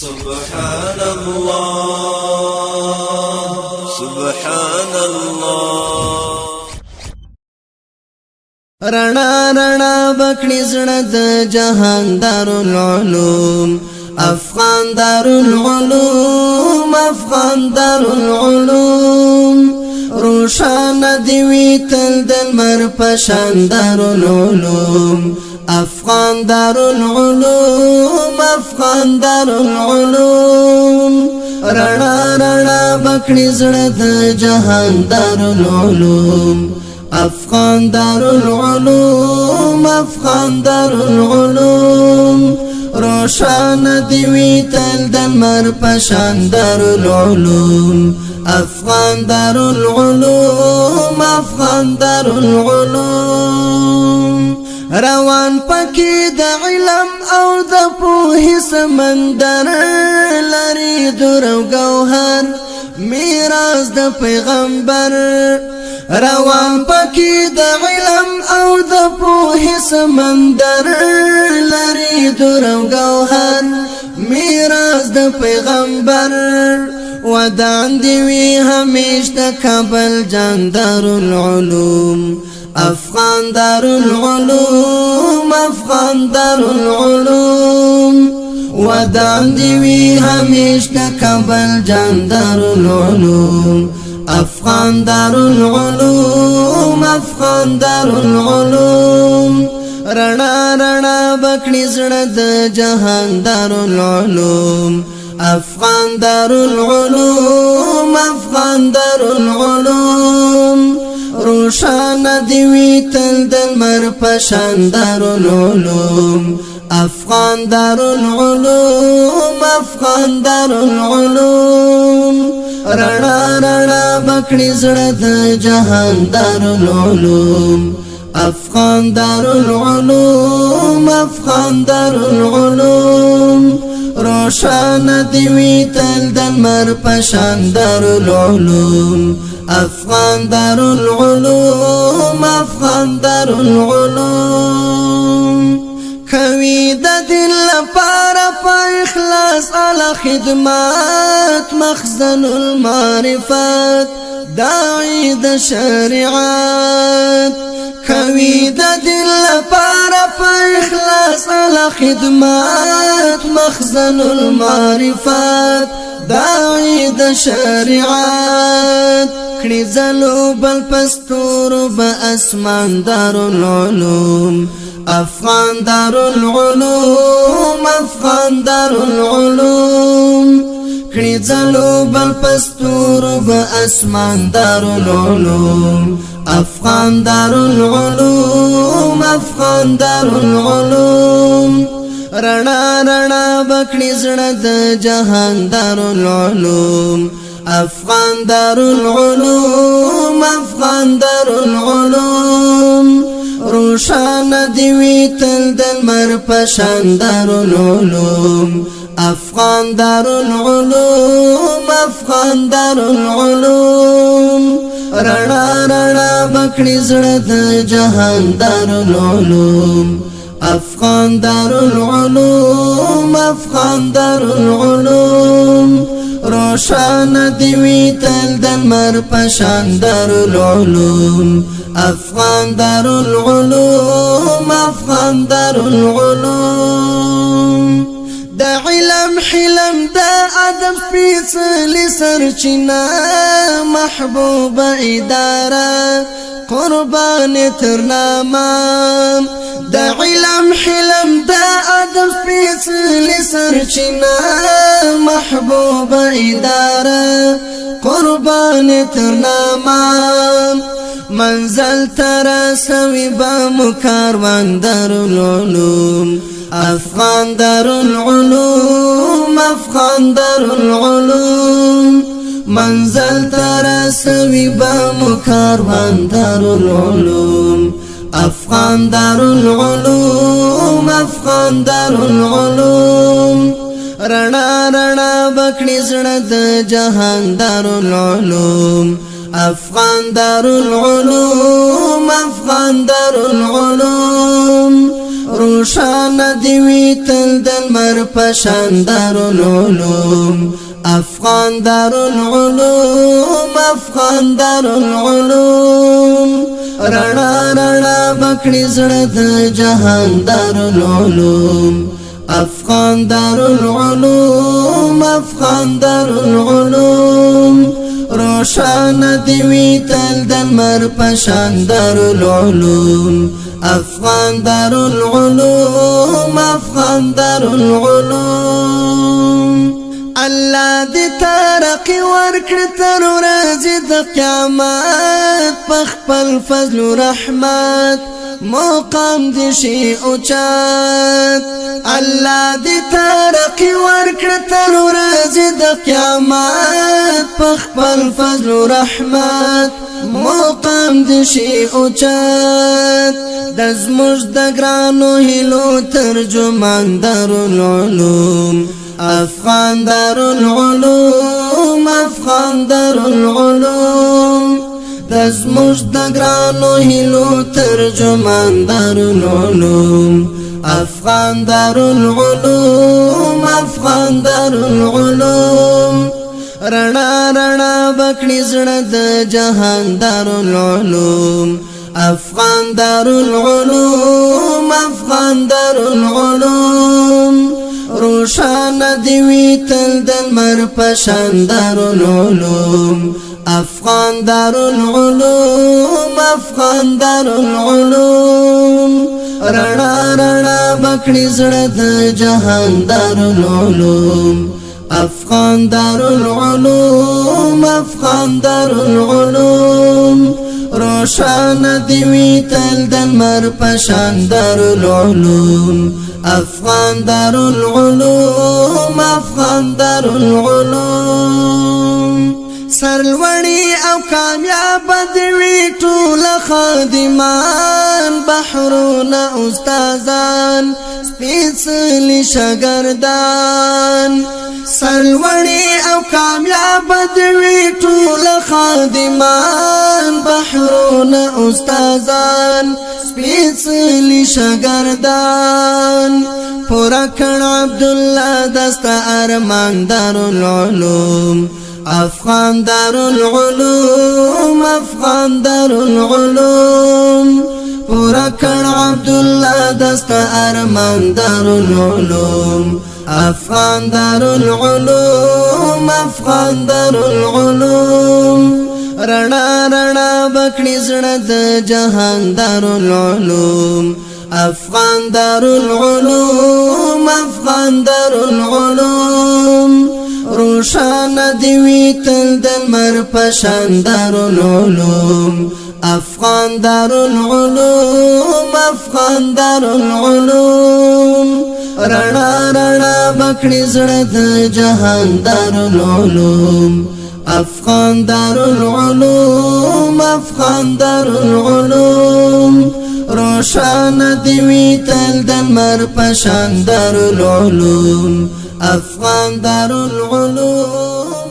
سبحان الله سبحان الله رڼا رڼا بکړي زړه د جهان دارالعلوم افغان دارالعلوم افغان دارالعلوم روشان دی وی تل د لمر په شان دارالعلوم افغان دارالعلوم افغان دارالعلوم رڼا رڼا بکړي زړه د جهان دارالعلوم افغان دارالعلوم افغان دارالعلوم روشان دی وی تل د لمر په شان دارالعلوم افغان دارالعلوم افغان دارالعلوم روان پکې د علم او د پوهې سمندر لري در او گوهر میراث د پیغمبر روان پکې د علم او د پوهې سمندر لري در او گوهر میراث د پیغمبر ودان دی وی همیش د کابل جان دارالعلوم افغان دارالعلوم افغان دارالعلوم ودان دی وی همیش د کابل جان دارالعلوم افغان دارالعلوم افغان دارالعلوم رڼا رڼا بکړي زړه د جهان دارالعلوم افغان دارالعلوم افغان دارالعلوم روشان دی وی تل د لمر په شان دارالعلوم افغان دارالعلوم افغان دارالعلوم رڼا رڼا بکړي زړه د جهان دارالعلوم افغان دارالعلوم افغان دارالعلوم روشان دی وی تل د لمر په شان دارالعلوم افغان دارالعلوم افغان دارالعلوم کوي د دل لپاره په اخلاص اعلی خدمات مخزن المعرفت داعی د شریعت کوي د دل لپاره په اخلاص اعلی خدمات مخزن المعرفت داعی د شریعت کړي زلو بل پستور به اسمان دارالعلوم افغان دارالعلوم افغان دارالعلوم کړي زلو بل پستور به اسمان دارالعلوم افغان دارالعلوم افغان دارالعلوم رڼا رڼا بکړي زړه د جهان دارالعلوم افغان دارالعلوم افغان دارالعلوم روشان دی وی تل د لمر په شان دارالعلوم افغان دارالعلوم افغان دارالعلوم رڼا رڼا بکړي زړه د جهان دارالعلوم افغان دارالعلوم افغان دارالعلوم روشان دی وی تل د لمر په شان دارالعلوم افغان دارالعلوم افغان دارالعلوم د علم حلم د ادب سپېڅلې سرچینه محبوبه اداره قربان تر نامه د علم حلم د ادب سپېڅلې سرچینه محبوبه اداره قربان تر نامه منزل تر سوي با مکاروان دارالعلوم افغان دارالعلوم افغان دارالعلوم منزل تر سوي با مکاروان دارالعلوم افغان دارالعلوم افغان دارالعلوم رڼا رڼا بکړي زړه د جهان دارالعلوم افغان دارالعلوم افغان دارالعلوم روشان دی وی تل د لمر په شان دارالعلوم افغان دارالعلوم افغان دارالعلوم رڼا رڼا بکړي زړه د جهان دارالعلوم افغان دارالعلوم افغان دارالعلوم روشان دی وی تل د لمر په شان دارالعلوم افغان دارالعلوم افغان دارالعلوم الله دې ترقی ورکړي تر ورځې د قیامت په خپل فضل و رحمت مقام دې شي اوچت الله دې ترقی ورکړي تر ورځې د قیامت په خپل فضل و رحمت مقام دې شي اوچت د زموږ د ګرانو هیلو ترجمان دارالعلوم افغان دارالعلوم افغان دارالعلوم د زموږ د ګرانو هیلو ترجمان دارالعلوم افغان دارالعلوم افغان دارالعلوم رڼا رڼا بکړي زړه د جهان دارالعلوم افغان دارالعلوم افغان دارالعلوم روشان دی وی تل د لمر په شان دارالعلوم افغان دارالعلوم افغان دارالعلوم رڼا رڼا بکړي زړه د جهان دارالعلوم افغان دارالعلوم افغان دارالعلوم روشان دی وی تل د لمر په شان دارالعلوم افغان دارالعلوم افغان دارالعلوم سرلوړي او کامیاب دی وی ټول خادمان بحرونه استادان سپېڅلي شاګردان سرلوړي او کامیاب دی وی ټول خادمان بحرونه استادان سپېڅلي شاګردان پورا کړ عبدالله دستا ارمان دارالعلوم افغان دارالعلوم افغان دارالعلوم پورا کړ عبدالله دستا ارمان دارالعلوم افغان دارالعلوم افغان دارالعلوم رڼا رڼا بکړي زړه د جهان دارالعلوم افغان دارالعلوم افغان دارالعلوم روشان دی وی تل د لمر په شان دارالعلوم افغان دارالعلوم افغان دارالعلوم رڼا رڼا بکړي زړه د جهان دارالعلوم افغان دارالعلوم افغان دارالعلوم روشان دی وی تل د لمر په شان دارالعلوم افغان دارالعلوم